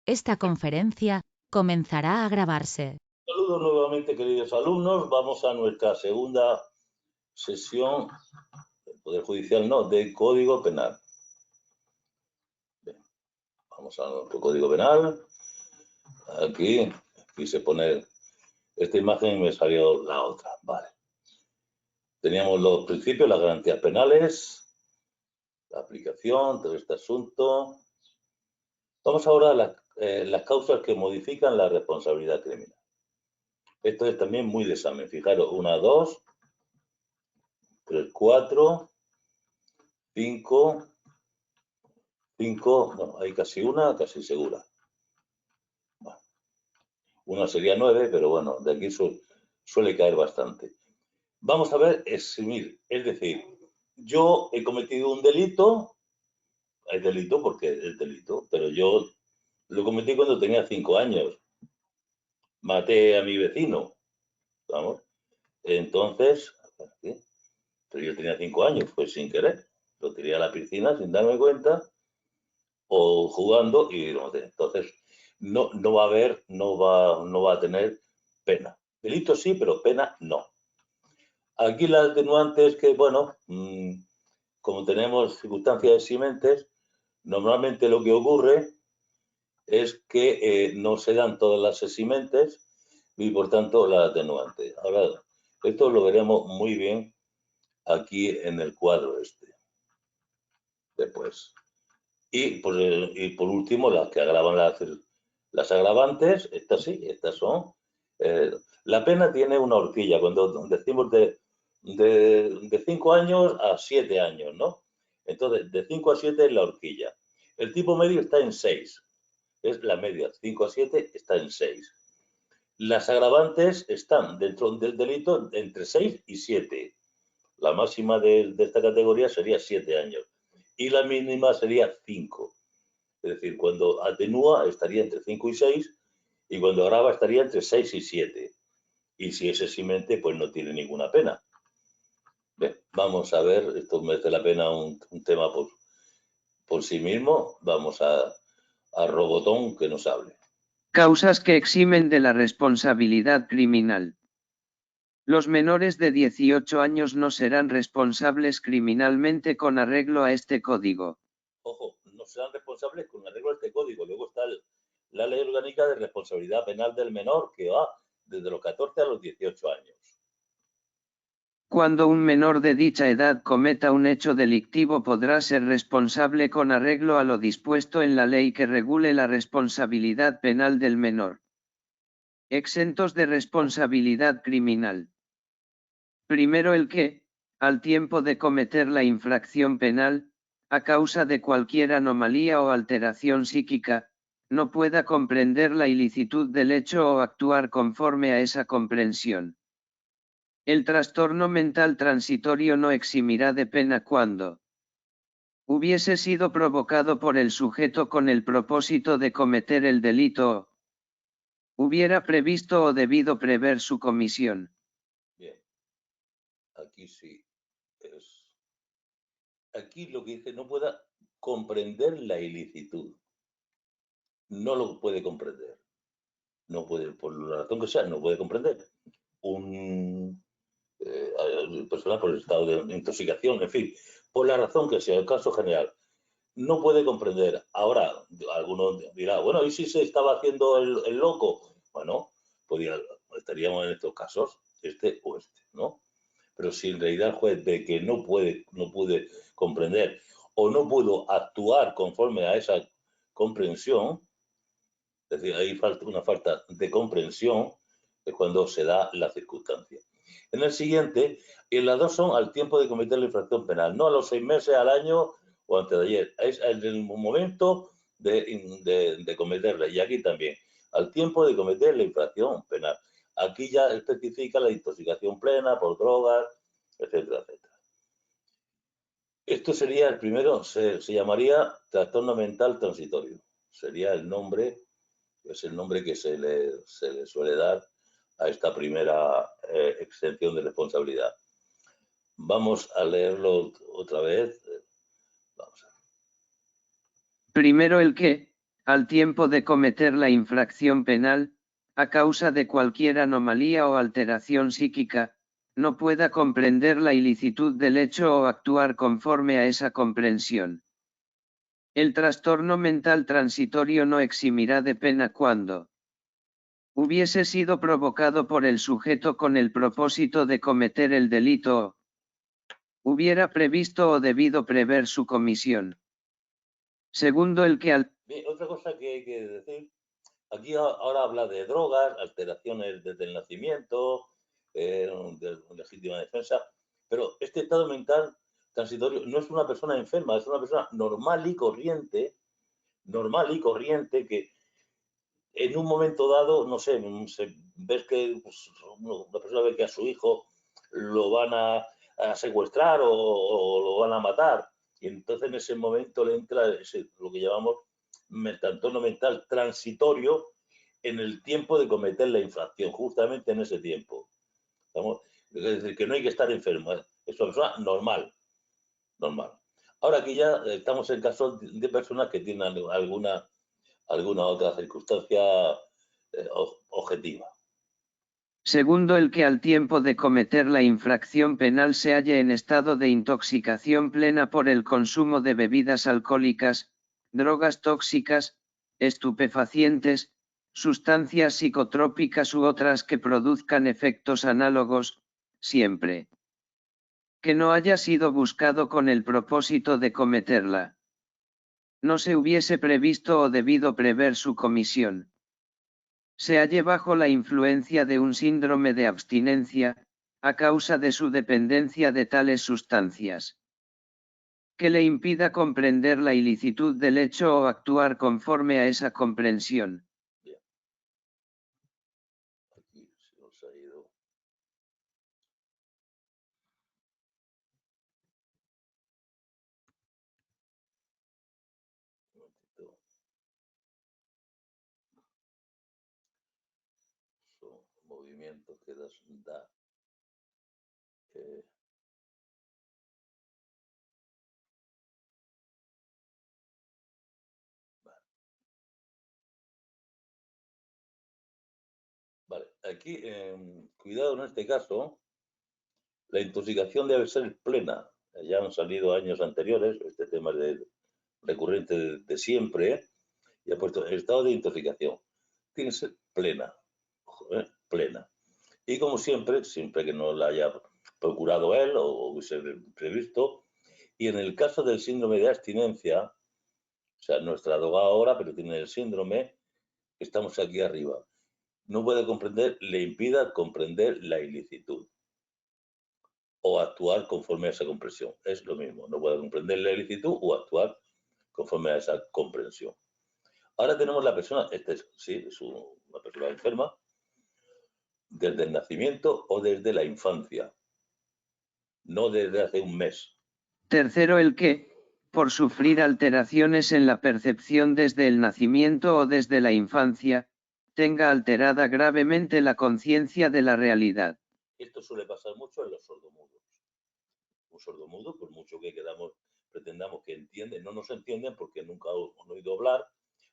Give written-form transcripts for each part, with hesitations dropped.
Esta conferencia comenzará a grabarse. Saludos nuevamente, queridos alumnos. Vamos a nuestra segunda sesión del Poder Judicial, no, de Código Penal. Bien, vamos a nuestro Código Penal. Aquí quise poner esta imagen y me salió la otra. Vale. Teníamos los principios, las garantías penales, la aplicación, todo este asunto. Vamos ahora a las causas que modifican la responsabilidad criminal. Esto es también muy de examen. Fijaros, 1, 2, 3, 4, 5, no, hay casi una, casi segura. Bueno, una sería 9, pero bueno, de aquí suele caer bastante. Vamos a ver, eximir, es decir, yo he cometido un delito, es delito porque es delito, pero yo lo cometí cuando tenía 5 años. Maté a mi vecino, vamos. Entonces, pero yo tenía 5 años, fue sin querer. Lo tiré a la piscina sin darme cuenta, o jugando, y no sé. Entonces, no va a haber, no va a tener pena. Delito sí, pero pena no. Aquí la atenuante es que, bueno, como tenemos circunstancias eximentes, normalmente lo que ocurre es que no se dan todas las eximentes y, por tanto, la atenuante. Ahora, esto lo veremos muy bien aquí en el cuadro este. Después. Y por último, las que agravan las agravantes, estas sí, estas son. La pena tiene una horquilla, cuando decimos de 5 años a 7 años, ¿no? Entonces, de 5 a 7 es la horquilla. El tipo medio está en 6, es la media. 5 a 7 está en 6. Las agravantes están dentro del delito entre 6 y 7. La máxima de esta categoría sería 7 años y la mínima sería 5. Es decir, cuando atenúa estaría entre 5 y 6 y cuando agrava estaría entre 6 y 7. Y si es eximente, pues no tiene ninguna pena. Bien, vamos a ver, esto merece la pena un tema por sí mismo. Vamos a Robotón que nos hable. Causas que eximen de la responsabilidad criminal. Los menores de 18 años no serán responsables criminalmente con arreglo a este código. Ojo, no serán responsables con arreglo a este código. Luego está la Ley Orgánica de Responsabilidad Penal del Menor, que va desde los 14 a los 18 años. Cuando un menor de dicha edad cometa un hecho delictivo podrá ser responsable con arreglo a lo dispuesto en la ley que regule la responsabilidad penal del menor. Exentos de responsabilidad criminal. Primero el que, al tiempo de cometer la infracción penal, a causa de cualquier anomalía o alteración psíquica, no pueda comprender la ilicitud del hecho o actuar conforme a esa comprensión. El trastorno mental transitorio no eximirá de pena cuando hubiese sido provocado por el sujeto con el propósito de cometer el delito o hubiera previsto o debido prever su comisión. Bien, aquí sí es. Aquí lo que dice, no pueda comprender la ilicitud. No lo puede comprender. No puede, por la razón que sea, no puede comprender. Un persona por el estado de intoxicación, en fin, por la razón que sea, el caso general, no puede comprender. Ahora, alguno dirá, bueno, ¿y si se estaba haciendo el loco? Bueno, estaríamos en estos casos, este o este, ¿no? Pero si en realidad el juez ve que no puede comprender o no pudo actuar conforme a esa comprensión, es decir, hay una falta de comprensión, es cuando se da la circunstancia. En el siguiente, en las dos son al tiempo de cometer la infracción penal, no a los 6 meses, al año o antes de ayer, es en el momento de cometerla. Y aquí también, al tiempo de cometer la infracción penal. Aquí ya especifica la intoxicación plena por drogas, etcétera, etcétera. Esto sería el primero, se llamaría trastorno mental transitorio. Sería el nombre, es el nombre que se le suele dar a esta primera exención de responsabilidad. Vamos a leerlo otra vez. Vamos a ver. Primero el que, al tiempo de cometer la infracción penal, a causa de cualquier anomalía o alteración psíquica, no pueda comprender la ilicitud del hecho o actuar conforme a esa comprensión. El trastorno mental transitorio no eximirá de pena cuando hubiese sido provocado por el sujeto con el propósito de cometer el delito o hubiera previsto o debido prever su comisión. Segundo el que al... Bien, otra cosa que hay que decir, aquí ahora habla de drogas, alteraciones desde el nacimiento, de legítima defensa, pero este estado mental transitorio no es una persona enferma, es una persona normal y corriente que en un momento dado, no sé, ves que pues, una persona ve que a su hijo lo van a secuestrar o lo van a matar, y entonces en ese momento le entra lo que llamamos trastorno mental transitorio en el tiempo de cometer la infracción, justamente en ese tiempo. ¿Estamos? Es decir, que no hay que estar enfermo, es una persona normal. Ahora aquí ya estamos en casos de personas que tienen alguna otra circunstancia objetiva. Segundo el que al tiempo de cometer la infracción penal se halle en estado de intoxicación plena por el consumo de bebidas alcohólicas, drogas tóxicas, estupefacientes, sustancias psicotrópicas u otras que produzcan efectos análogos, siempre que no haya sido buscado con el propósito de cometerla. No se hubiese previsto o debido prever su comisión. Se halle bajo la influencia de un síndrome de abstinencia, a causa de su dependencia de tales sustancias. Que le impida comprender la ilicitud del hecho o actuar conforme a esa comprensión. Bien. Aquí se nos ha ido. Un momentito. Son movimientos que da. Vale, aquí, cuidado en este caso, la intoxicación debe ser plena. Ya han salido años anteriores, este tema es recurrente de siempre, y ha puesto el estado de intoxicación. Tiene que ser plena, plena. Y como siempre que no la haya procurado él o hubiese previsto, y en el caso del síndrome de abstinencia, o sea, nuestra abogada ahora, pero tiene el síndrome, estamos aquí arriba. No puede comprender, le impida comprender la ilicitud o actuar conforme a esa comprensión. Es lo mismo, no puede comprender la ilicitud o actuar conforme a esa comprensión. Ahora tenemos la persona, sí, es una persona enferma, desde el nacimiento o desde la infancia, no desde hace un mes. Tercero el que, por sufrir alteraciones en la percepción desde el nacimiento o desde la infancia, tenga alterada gravemente la conciencia de la realidad. Esto suele pasar mucho en los sordomudos. Un sordomudo, por mucho que pretendamos que entienden, no nos entienden porque nunca han oído hablar,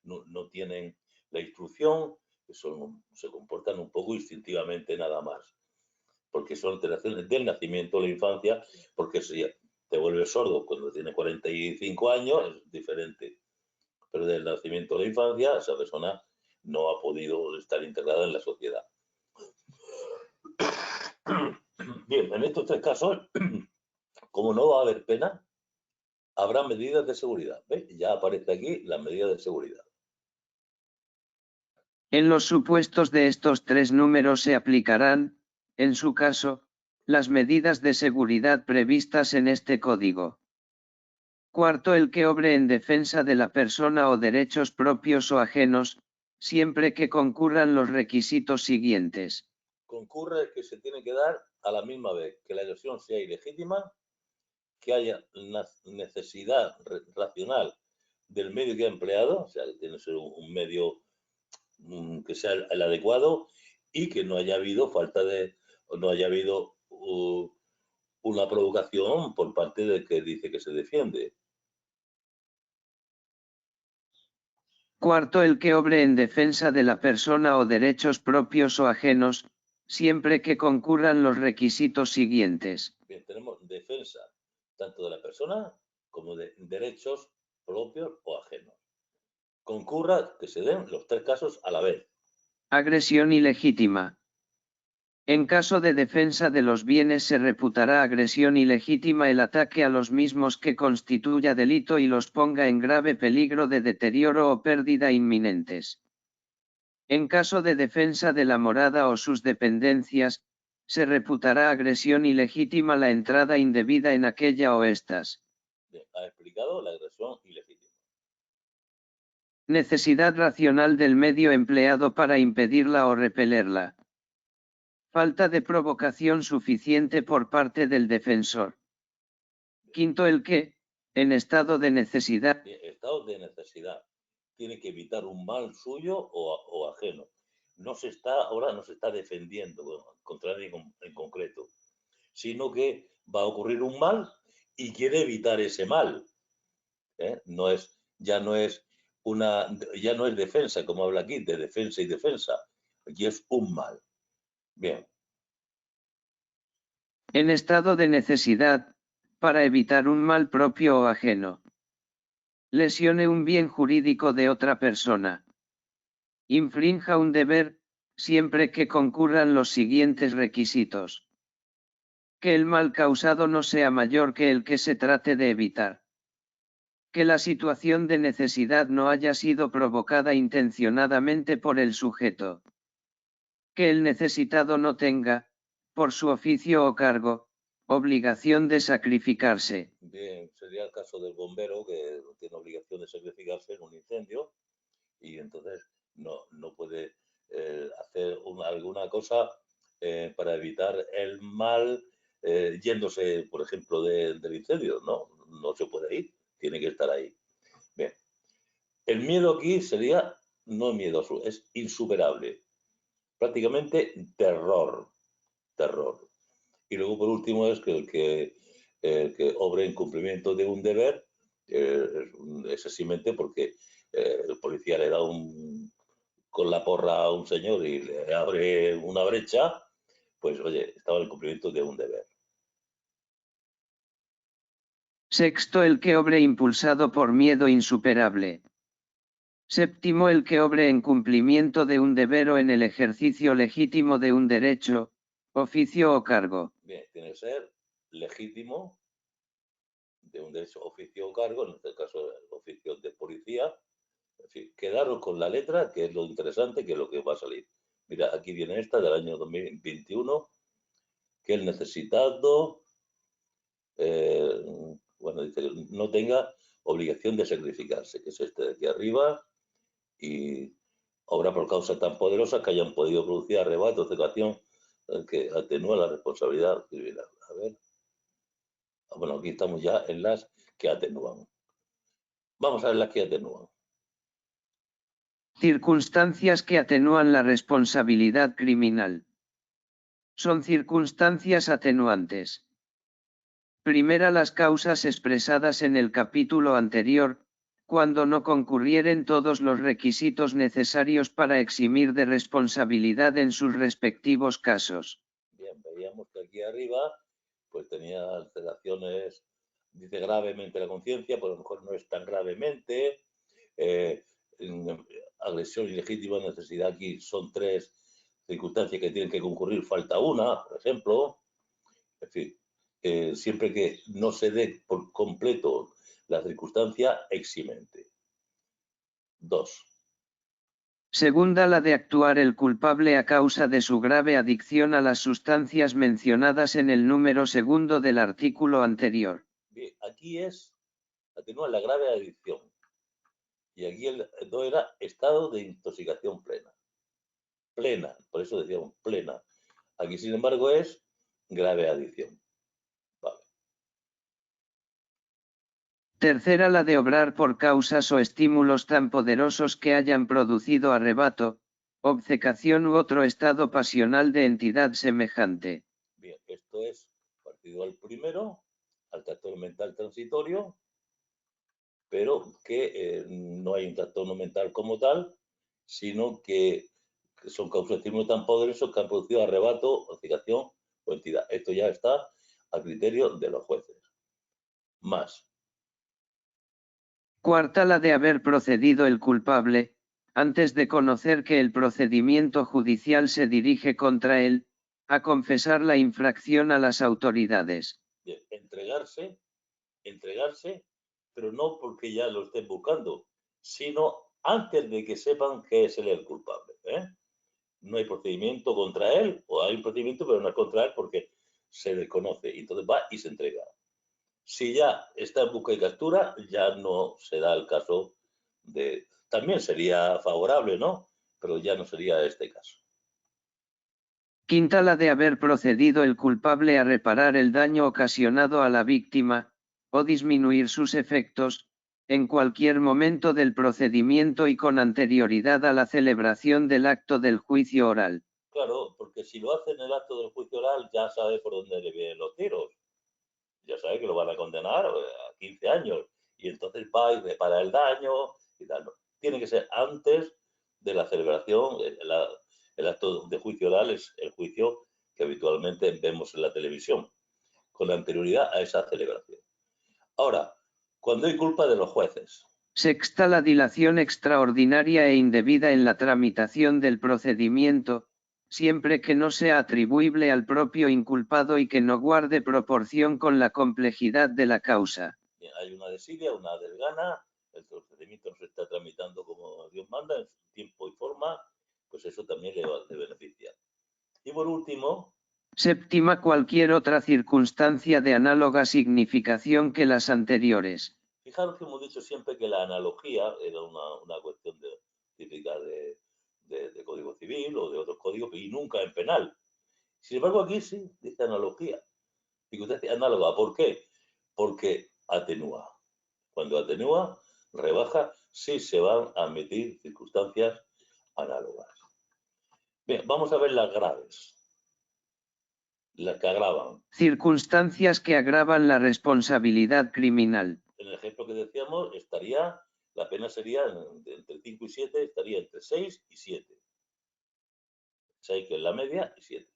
no tienen la instrucción, se comportan un poco instintivamente nada más, porque son alteraciones del nacimiento o la infancia, porque si te vuelves sordo cuando tienes 45 años, es diferente, pero del nacimiento o la infancia, esa persona no ha podido estar integrada en la sociedad. Bien, en estos tres casos, como no va a haber pena, habrá medidas de seguridad. ¿Ves? Ya aparece aquí las medidas de seguridad. En los supuestos de estos tres números se aplicarán, en su caso, las medidas de seguridad previstas en este código. Cuarto, el que obre en defensa de la persona o derechos propios o ajenos, siempre que concurran los requisitos siguientes. Concurre que se tiene que dar a la misma vez que la agresión sea ilegítima, que haya necesidad racional del medio que ha empleado, o sea, que tiene que ser un medio que sea el adecuado y que no haya habido no haya habido una provocación por parte del que dice que se defiende. Cuarto, el que obre en defensa de la persona o derechos propios o ajenos, siempre que concurran los requisitos siguientes. Bien, tenemos defensa tanto de la persona como de derechos propios o ajenos. Concurra que se den los tres casos a la vez. Agresión ilegítima. En caso de defensa de los bienes se reputará agresión ilegítima el ataque a los mismos que constituya delito y los ponga en grave peligro de deterioro o pérdida inminentes. En caso de defensa de la morada o sus dependencias, se reputará agresión ilegítima la entrada indebida en aquella o estas. Bien, ha explicado la agresión ilegítima. Necesidad racional del medio empleado para impedirla o repelerla. Falta de provocación suficiente por parte del defensor. Quinto, el que, en estado de necesidad. Bien, estado de necesidad. Tiene que evitar un mal suyo o ajeno. Ahora no se está defendiendo contra nadie en concreto, sino que va a ocurrir un mal y quiere evitar ese mal. Ya no es defensa, como habla aquí, de defensa y defensa. Aquí es un mal. Bien. En estado de necesidad, para evitar un mal propio o ajeno. Lesione un bien jurídico de otra persona. Infrinja un deber, siempre que concurran los siguientes requisitos. Que el mal causado no sea mayor que el que se trate de evitar. Que la situación de necesidad no haya sido provocada intencionadamente por el sujeto. Que el necesitado no tenga, por su oficio o cargo, obligación de sacrificarse. Bien, sería el caso del bombero que tiene obligación de sacrificarse en un incendio y entonces no puede hacer alguna cosa para evitar el mal yéndose, por ejemplo, del incendio. No se puede ir, tiene que estar ahí. Bien. El miedo aquí sería no miedoso, es insuperable. Prácticamente terror. Y luego, por último, es que el que obre en cumplimiento de un deber es simplemente porque el policía le da con la porra a un señor y le abre una brecha, pues oye, estaba en el cumplimiento de un deber. Sexto, el que obre impulsado por miedo insuperable. Séptimo, el que obre en cumplimiento de un deber o en el ejercicio legítimo de un derecho, oficio o cargo. Bien, tiene que ser legítimo de un derecho, oficio o cargo, en este caso el oficio de policía. En fin, quedaros con la letra, que es lo interesante, que es lo que va a salir. Mira, aquí viene esta del año 2021, que el necesitado, dice que no tenga obligación de sacrificarse, que es este de aquí arriba, y obra por causa tan poderosa que hayan podido producir arrebatos de ocasión que atenúa la responsabilidad civil. A ver. Bueno, aquí estamos ya en las que atenúan. Vamos a ver las que atenúan. Circunstancias que atenúan la responsabilidad criminal. Son circunstancias atenuantes. Primera, las causas expresadas en el capítulo anterior, cuando no concurrieren todos los requisitos necesarios para eximir de responsabilidad en sus respectivos casos. Bien, veíamos que aquí arriba pues tenía alteraciones, dice gravemente la conciencia, pero a lo mejor no es tan gravemente. Agresión ilegítima, necesidad, aquí son tres circunstancias que tienen que concurrir, falta una, por ejemplo. En fin, siempre que no se dé por completo la circunstancia eximente. 2. Segunda, la de actuar el culpable a causa de su grave adicción a las sustancias mencionadas en el número segundo del artículo anterior. Bien, aquí atenúa la grave adicción. Y aquí el 2 era estado de intoxicación plena. Plena, por eso decíamos plena. Aquí, sin embargo, es grave adicción. Vale. Tercera, la de obrar por causas o estímulos tan poderosos que hayan producido arrebato, obcecación u otro estado pasional de entidad semejante. Bien, esto es partido al primero, al trastorno mental transitorio. pero que no hay un trastorno mental como tal, sino que son causas de estímulo tan poderosos que han producido arrebato, hocicación o entidad. Esto ya está a criterio de los jueces. Más. Cuarta, la de haber procedido el culpable, antes de conocer que el procedimiento judicial se dirige contra él, a confesar la infracción a las autoridades. Bien, entregarse, pero no porque ya lo estén buscando, sino antes de que sepan que es él el culpable. No hay procedimiento contra él, o hay un procedimiento, pero no es contra él porque se desconoce. Y entonces va y se entrega. Si ya está en busca y captura, ya no será el caso de... También sería favorable, ¿no? Pero ya no sería este caso. Quinta, la de haber procedido el culpable a reparar el daño ocasionado a la víctima, o disminuir sus efectos, en cualquier momento del procedimiento y con anterioridad a la celebración del acto del juicio oral. Claro, porque si lo hace en el acto del juicio oral, ya sabe por dónde le vienen los tiros. Ya sabe que lo van a condenar a 15 años. Y entonces va y repara el daño y tal. Tiene que ser antes de la celebración. El acto de juicio oral es el juicio que habitualmente vemos en la televisión, con anterioridad a esa celebración. Ahora, cuando hay culpa de los jueces. Sexta, la dilación extraordinaria e indebida en la tramitación del procedimiento, siempre que no sea atribuible al propio inculpado y que no guarde proporción con la complejidad de la causa. Hay una desidia, una desgana, el procedimiento no se está tramitando como Dios manda, en tiempo y forma, pues eso también le beneficia. Y por último... Séptima, cualquier otra circunstancia de análoga significación que las anteriores. Fijaros que hemos dicho siempre que la analogía era una cuestión típica de Código Civil o de otros códigos y nunca en penal. Sin embargo, aquí sí dice analogía. Y usted dice análoga. ¿Por qué? Porque atenúa. Cuando atenúa, rebaja, sí se van a admitir circunstancias análogas. Bien, vamos a ver las graves. Las que agravan. Circunstancias que agravan la responsabilidad criminal. En el ejemplo que decíamos, la pena sería entre 5 y 7, estaría entre 6 y 7. 6 que es la media y 7.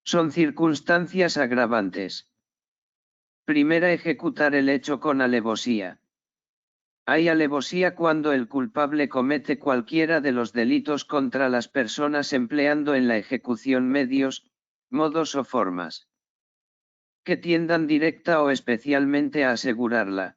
Son circunstancias agravantes. Primera, ejecutar el hecho con alevosía. Hay alevosía cuando el culpable comete cualquiera de los delitos contra las personas empleando en la ejecución medios, modos o formas que tiendan directa o especialmente a asegurarla,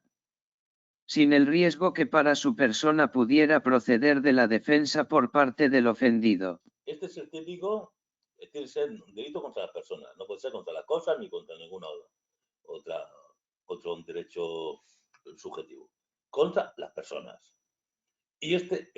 sin el riesgo que para su persona pudiera proceder de la defensa por parte del ofendido. Este es el típico, tiene que ser un delito contra las personas, no puede ser contra las cosas ni contra ninguna otro derecho subjetivo, contra las personas. Y este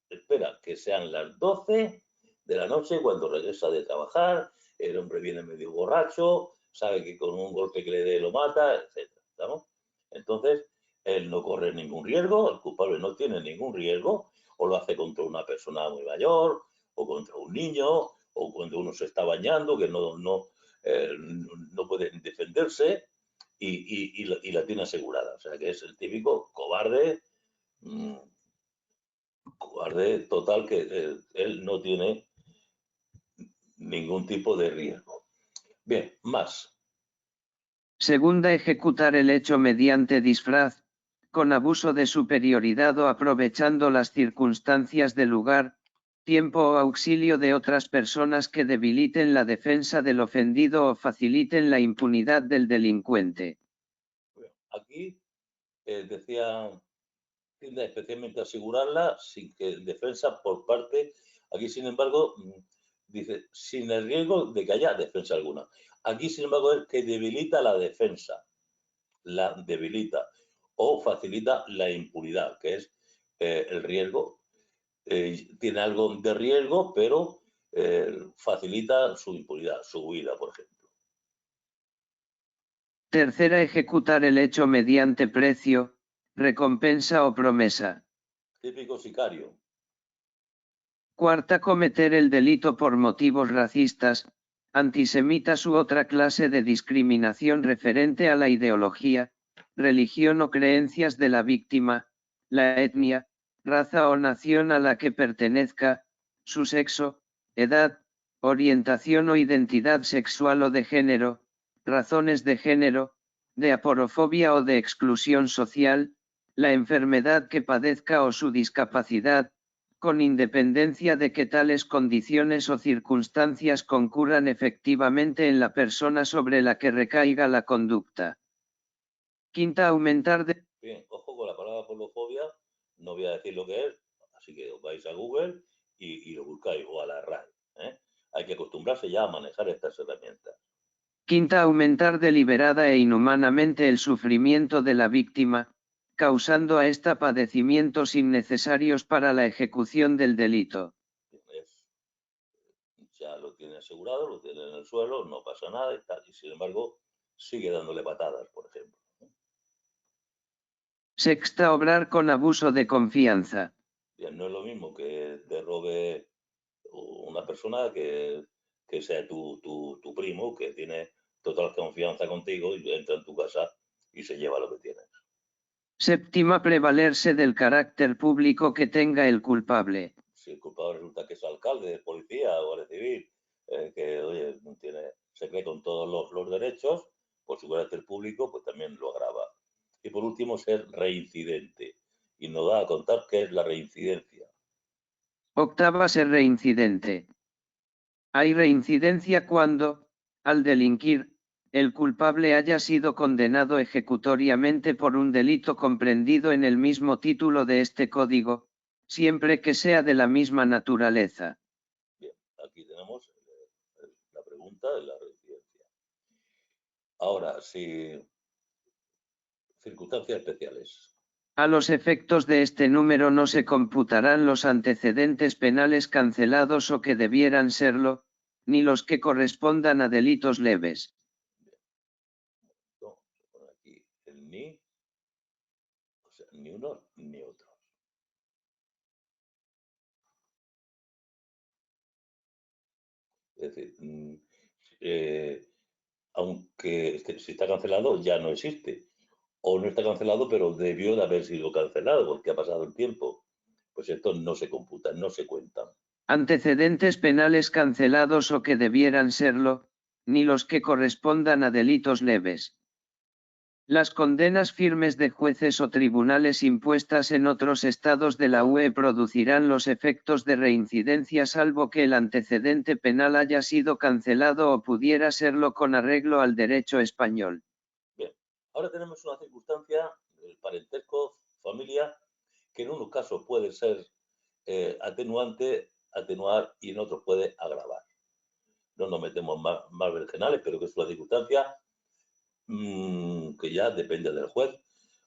espera que sean las 12 de la noche cuando regresa de trabajar, el hombre viene medio borracho, sabe que con un golpe que le dé lo mata, etc. ¿no? Entonces, él no corre ningún riesgo, el culpable no tiene ningún riesgo, o lo hace contra una persona muy mayor, o contra un niño, o cuando uno se está bañando, que no puede defenderse, y la tiene asegurada. O sea, que es el típico cobarde, cobarde total, que él no tiene ningún tipo de riesgo. Bien, más. Segunda, ejecutar el hecho mediante disfraz, con abuso de superioridad o aprovechando las circunstancias del lugar, tiempo o auxilio de otras personas que debiliten la defensa del ofendido o faciliten la impunidad del delincuente. Aquí decía, especialmente asegurarla sin que defensa por parte, aquí sin embargo, dice, sin el riesgo de que haya defensa alguna. Aquí sin embargo es que debilita la defensa, la debilita o facilita la impunidad, que es el riesgo. Tiene algo de riesgo, pero facilita su impunidad, su huida, por ejemplo. Tercera, ejecutar el hecho mediante precio, recompensa o promesa. Típico sicario. Cuarta, cometer el delito por motivos racistas, antisemitas u otra clase de discriminación referente a la ideología, religión o creencias de la víctima, la etnia, raza o nación a la que pertenezca, su sexo, edad, orientación o identidad sexual o de género, razones de género, de aporofobia o de exclusión social, la enfermedad que padezca o su discapacidad, con independencia de que tales condiciones o circunstancias concurran efectivamente en la persona sobre la que recaiga la conducta. Quinta, aumentar de... Bien, ojo con la palabra aporofobia, no voy a decir lo que es, así que os vais a Google y lo buscáis, o a la RAE. Hay que acostumbrarse ya a manejar estas herramientas. Quinta, aumentar deliberada e inhumanamente el sufrimiento de la víctima, causando a esta padecimientos innecesarios para la ejecución del delito. Ya lo tiene asegurado, lo tiene en el suelo, no pasa nada y tal, y sin embargo sigue dándole patadas, por ejemplo. Sexta, obrar con abuso de confianza. Bien, no es lo mismo que te robe una persona que sea tu primo, que tiene total confianza contigo y entra en tu casa y se lleva lo que tienes. Séptima, prevalerse del carácter público que tenga el culpable. Si el culpable resulta que es alcalde, policía o guardia civil, que oye, se cree con todos los derechos, por su carácter público, pues también lo agrava. Y por último, ser reincidente. Y nos da a contar qué es la reincidencia. Octava, ser reincidente. Hay reincidencia cuando, al delinquir, el culpable haya sido condenado ejecutoriamente por un delito comprendido en el mismo título de este código, siempre que sea de la misma naturaleza. Bien, aquí tenemos la pregunta de la reincidencia. Ahora, si circunstancias especiales. A los efectos de este número no se computarán los antecedentes penales cancelados o que debieran serlo, ni los que correspondan a delitos leves. No, se pone aquí el ni, o sea, ni uno ni otro. Es decir, aunque si está cancelado ya no existe. O no está cancelado, pero debió de haber sido cancelado porque ha pasado el tiempo. Pues estos no se computan, no se cuentan. Antecedentes penales cancelados o que debieran serlo, ni los que correspondan a delitos leves. Las condenas firmes de jueces o tribunales impuestas en otros estados de la UE producirán los efectos de reincidencia salvo que el antecedente penal haya sido cancelado o pudiera serlo con arreglo al derecho español. Bien, ahora tenemos una circunstancia, el parentesco, familia, que en unos casos puede ser atenuar y en otros puede agravar. No nos metemos más vergenales, pero que es una circunstancia que ya depende del juez,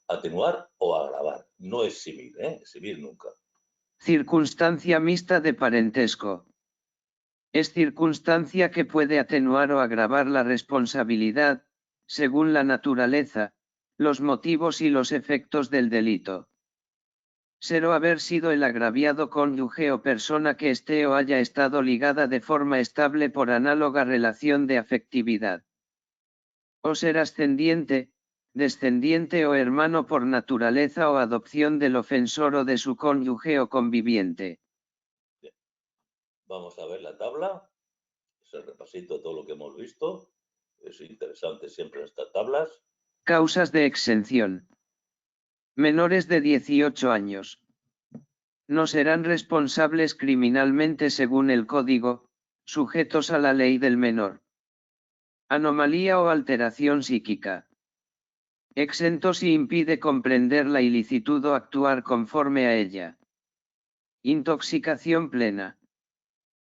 atenuar o agravar. No es civil, civil nunca. Circunstancia mixta de parentesco. Es circunstancia que puede atenuar o agravar la responsabilidad, según la naturaleza, los motivos y los efectos del delito. Ser o haber sido el agraviado cónyuge o persona que esté o haya estado ligada de forma estable por análoga relación de afectividad. O ser ascendiente, descendiente o hermano por naturaleza o adopción del ofensor o de su cónyuge o conviviente. Bien. Vamos a ver la tabla. Es el repasito de todo lo que hemos visto. Es interesante siempre estas tablas. Causas de exención. Menores de 18 años. No serán responsables criminalmente según el Código, sujetos a la ley del menor. Anomalía o alteración psíquica. Exento si impide comprender la ilicitud o actuar conforme a ella. Intoxicación plena.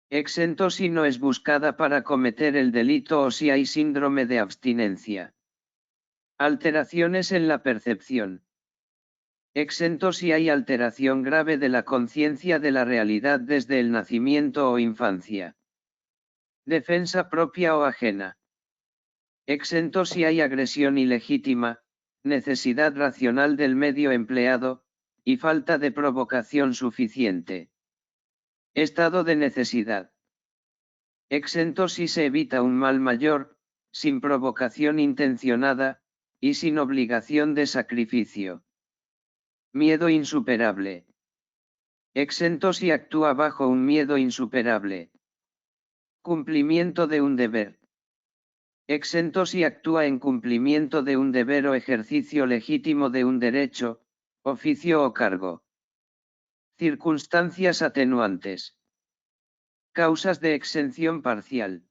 Exento si no es buscada para cometer el delito o si hay síndrome de abstinencia. Alteraciones en la percepción. Exento si hay alteración grave de la conciencia de la realidad desde el nacimiento o infancia. Defensa propia o ajena. Exento si hay agresión ilegítima, necesidad racional del medio empleado, y falta de provocación suficiente. Estado de necesidad. Exento si se evita un mal mayor, sin provocación intencionada, y sin obligación de sacrificio. Miedo insuperable. Exento si actúa bajo un miedo insuperable. Cumplimiento de un deber. Exento si actúa en cumplimiento de un deber o ejercicio legítimo de un derecho, oficio o cargo. Circunstancias atenuantes. Causas de exención parcial.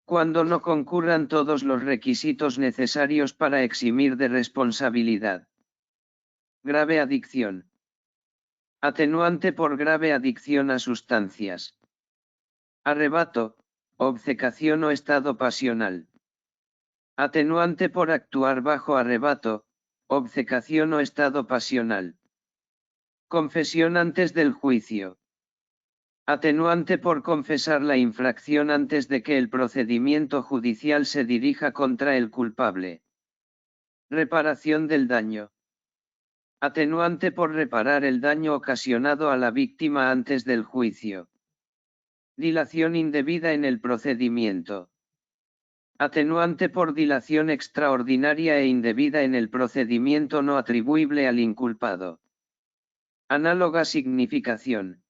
Cuando no concurran todos los requisitos necesarios para eximir de responsabilidad. Grave adicción. Atenuante por grave adicción a sustancias. Arrebato, obcecación o estado pasional. Atenuante por actuar bajo arrebato, obcecación o estado pasional. Confesión antes del juicio. Atenuante por confesar la infracción antes de que el procedimiento judicial se dirija contra el culpable. Reparación del daño. Atenuante por reparar el daño ocasionado a la víctima antes del juicio. Dilación indebida en el procedimiento. Atenuante por dilación extraordinaria e indebida en el procedimiento no atribuible al inculpado. Análoga significación.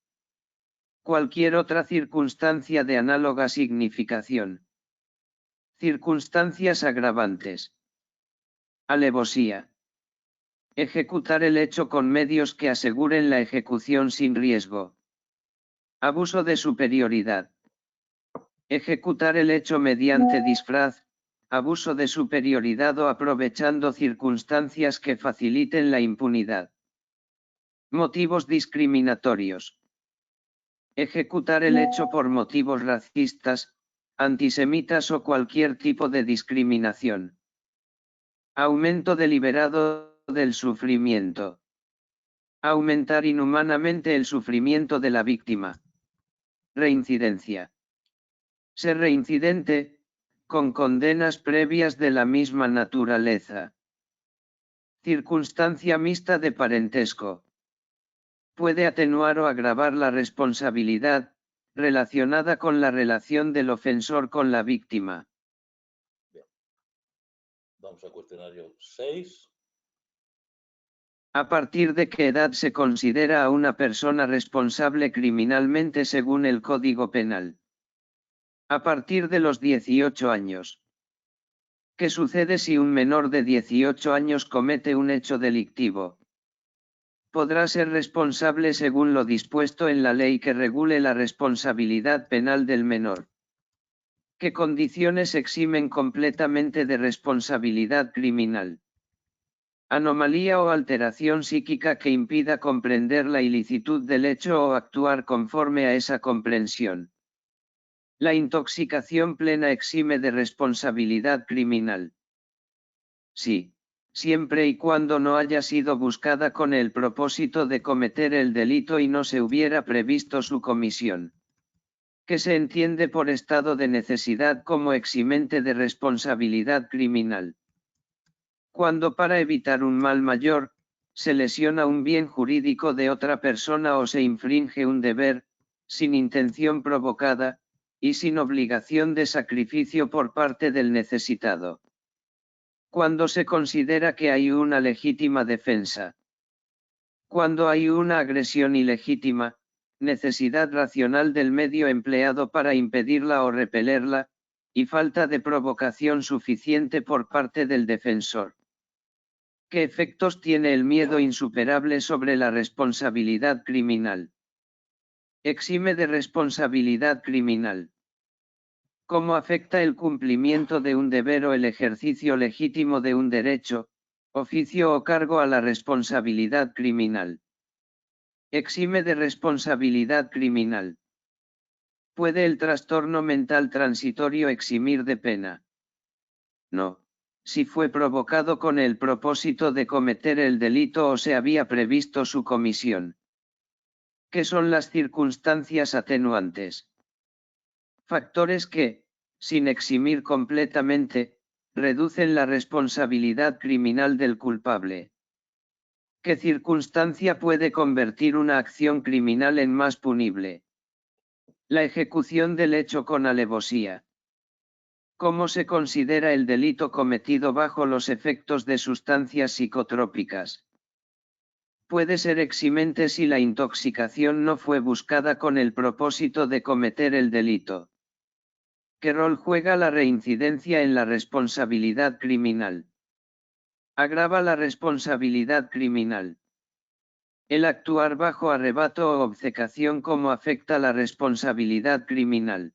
Cualquier otra circunstancia de análoga significación. Circunstancias agravantes. Alevosía. Ejecutar el hecho con medios que aseguren la ejecución sin riesgo. Abuso de superioridad. Ejecutar el hecho mediante disfraz, abuso de superioridad o aprovechando circunstancias que faciliten la impunidad. Motivos discriminatorios. Ejecutar el hecho por motivos racistas, antisemitas o cualquier tipo de discriminación. Aumento deliberado del sufrimiento. Aumentar inhumanamente el sufrimiento de la víctima. Reincidencia. Ser reincidente, con condenas previas de la misma naturaleza. Circunstancia mixta de parentesco. Puede atenuar o agravar la responsabilidad, relacionada con la relación del ofensor con la víctima. Bien. Vamos al cuestionario 6. ¿A partir de qué edad se considera a una persona responsable criminalmente según el Código Penal? A partir de los 18 años. ¿Qué sucede si un menor de 18 años comete un hecho delictivo? Podrá ser responsable según lo dispuesto en la ley que regule la responsabilidad penal del menor. ¿Qué condiciones eximen completamente de responsabilidad criminal? Anomalía o alteración psíquica que impida comprender la ilicitud del hecho o actuar conforme a esa comprensión. La intoxicación plena exime de responsabilidad criminal. Sí, siempre y cuando no haya sido buscada con el propósito de cometer el delito y no se hubiera previsto su comisión. Que se entiende por estado de necesidad como eximente de responsabilidad criminal. Cuando para evitar un mal mayor, se lesiona un bien jurídico de otra persona o se infringe un deber, sin intención provocada, y sin obligación de sacrificio por parte del necesitado. Cuando se considera que hay una legítima defensa. Cuando hay una agresión ilegítima, necesidad racional del medio empleado para impedirla o repelerla, y falta de provocación suficiente por parte del defensor. ¿Qué efectos tiene el miedo insuperable sobre la responsabilidad criminal? Exime de responsabilidad criminal. ¿Cómo afecta el cumplimiento de un deber o el ejercicio legítimo de un derecho, oficio o cargo a la responsabilidad criminal? Exime de responsabilidad criminal. ¿Puede el trastorno mental transitorio eximir de pena? No, si fue provocado con el propósito de cometer el delito o se había previsto su comisión. ¿Qué son las circunstancias atenuantes? Factores que, sin eximir completamente, reducen la responsabilidad criminal del culpable. ¿Qué circunstancia puede convertir una acción criminal en más punible? La ejecución del hecho con alevosía. ¿Cómo se considera el delito cometido bajo los efectos de sustancias psicotrópicas? Puede ser eximente si la intoxicación no fue buscada con el propósito de cometer el delito. ¿Qué rol juega la reincidencia en la responsabilidad criminal? Agrava la responsabilidad criminal. El actuar bajo arrebato o obcecación, ¿cómo afecta la responsabilidad criminal?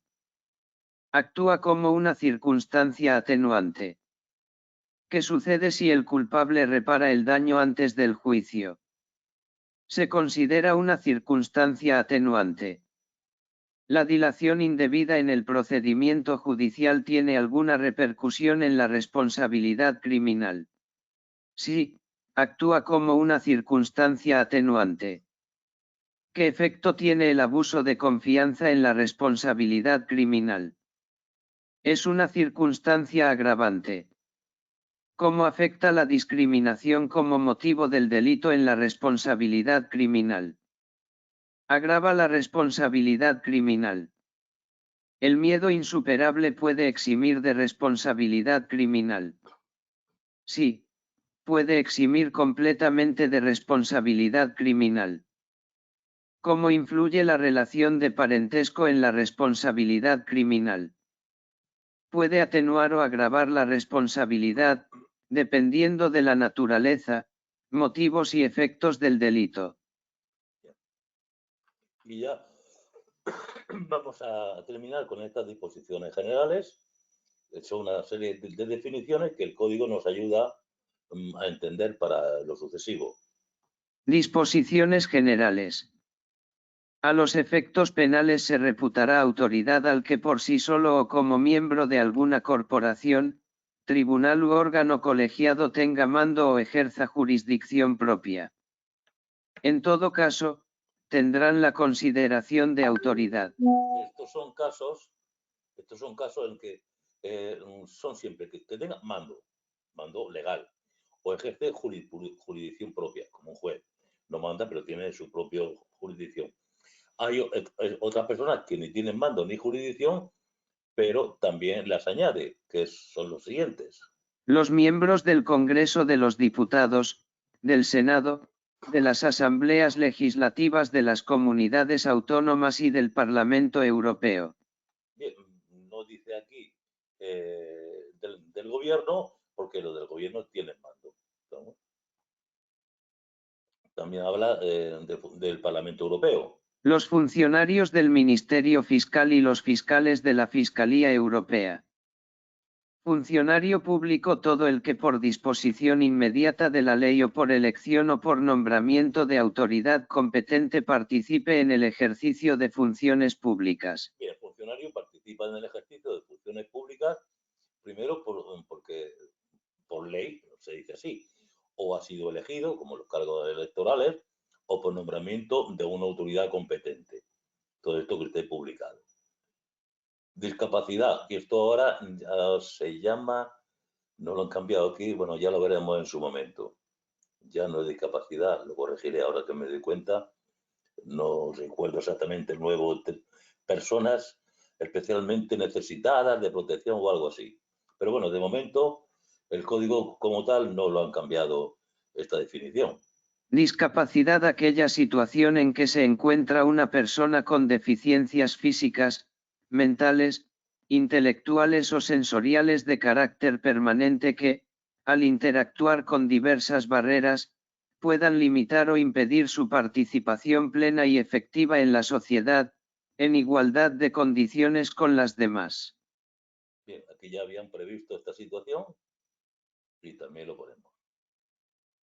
Actúa como una circunstancia atenuante. ¿Qué sucede si el culpable repara el daño antes del juicio? Se considera una circunstancia atenuante. ¿La dilación indebida en el procedimiento judicial tiene alguna repercusión en la responsabilidad criminal? Sí, actúa como una circunstancia atenuante. ¿Qué efecto tiene el abuso de confianza en la responsabilidad criminal? Es una circunstancia agravante. ¿Cómo afecta la discriminación como motivo del delito en la responsabilidad criminal? Agrava la responsabilidad criminal. El miedo insuperable puede eximir de responsabilidad criminal. Sí, puede eximir completamente de responsabilidad criminal. ¿Cómo influye la relación de parentesco en la responsabilidad criminal? Puede atenuar o agravar la responsabilidad, dependiendo de la naturaleza, motivos y efectos del delito. Y ya vamos a terminar con estas disposiciones generales. Son una serie de definiciones que el código nos ayuda a entender para lo sucesivo. Disposiciones generales. A los efectos penales se reputará autoridad al que por sí solo o como miembro de alguna corporación, tribunal u órgano colegiado tenga mando o ejerza jurisdicción propia. En todo caso, tendrán la consideración de autoridad. Estos son casos en que son siempre que tengan mando legal, o ejerce jurisdicción propia, como un juez. No manda, pero tiene su propia jurisdicción. Hay otras personas que ni tienen mando ni jurisdicción, pero también las añade, que son los siguientes. Los miembros del Congreso de los Diputados, del Senado, de las Asambleas Legislativas de las Comunidades Autónomas y del Parlamento Europeo. Bien, no dice aquí del gobierno, porque los del gobierno tienen mando, ¿no? También habla del Parlamento Europeo. Los funcionarios del Ministerio Fiscal y los fiscales de la Fiscalía Europea. Funcionario público todo el que por disposición inmediata de la ley o por elección o por nombramiento de autoridad competente participe en el ejercicio de funciones públicas. Bien, el funcionario participa en el ejercicio de funciones públicas, primero porque por ley, se dice así, o ha sido elegido, como los cargos electorales, o por nombramiento de una autoridad competente. Todo esto que esté publicado. Discapacidad, y esto ahora ya se llama, no lo han cambiado aquí, bueno, ya lo veremos en su momento. Ya no es discapacidad, lo corregiré ahora que me doy cuenta. No recuerdo exactamente el nuevo, personas especialmente necesitadas de protección o algo así. Pero bueno, de momento el código como tal no lo han cambiado esta definición. Discapacidad, aquella situación en que se encuentra una persona con deficiencias físicas, mentales, intelectuales o sensoriales de carácter permanente que, al interactuar con diversas barreras, puedan limitar o impedir su participación plena y efectiva en la sociedad, en igualdad de condiciones con las demás. Bien, aquí ya habían previsto esta situación y también lo ponemos.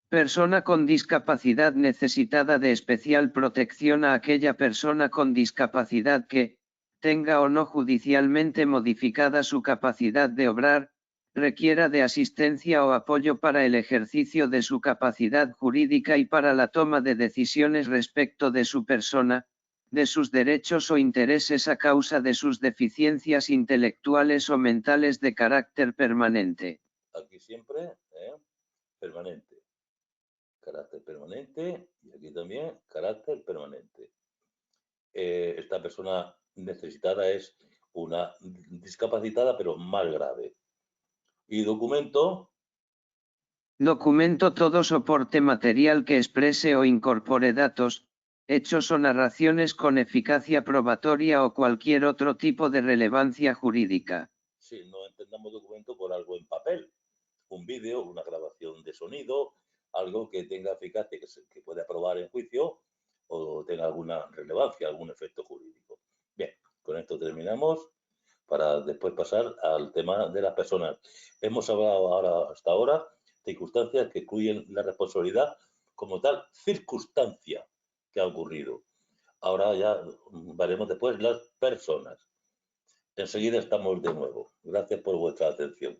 Persona con discapacidad necesitada de especial protección a aquella persona con discapacidad que, tenga o no judicialmente modificada su capacidad de obrar, requiera de asistencia o apoyo para el ejercicio de su capacidad jurídica y para la toma de decisiones respecto de su persona, de sus derechos o intereses a causa de sus deficiencias intelectuales o mentales de carácter permanente. Aquí siempre, permanente. Carácter permanente, y aquí también carácter permanente. Esta persona necesitada es una discapacitada, pero más grave. Y documento. Documento todo soporte material que exprese o incorpore datos, hechos o narraciones con eficacia probatoria o cualquier otro tipo de relevancia jurídica. Sí, no entendamos documento por algo en papel. Un vídeo, una grabación de sonido, algo que tenga eficacia, que pueda probar en juicio o tenga alguna relevancia, algún efecto jurídico. Bien, con esto terminamos para después pasar al tema de las personas. Hemos hablado ahora, hasta ahora, circunstancias que incluyen la responsabilidad como tal circunstancia que ha ocurrido. Ahora ya veremos después las personas. Enseguida estamos de nuevo. Gracias por vuestra atención.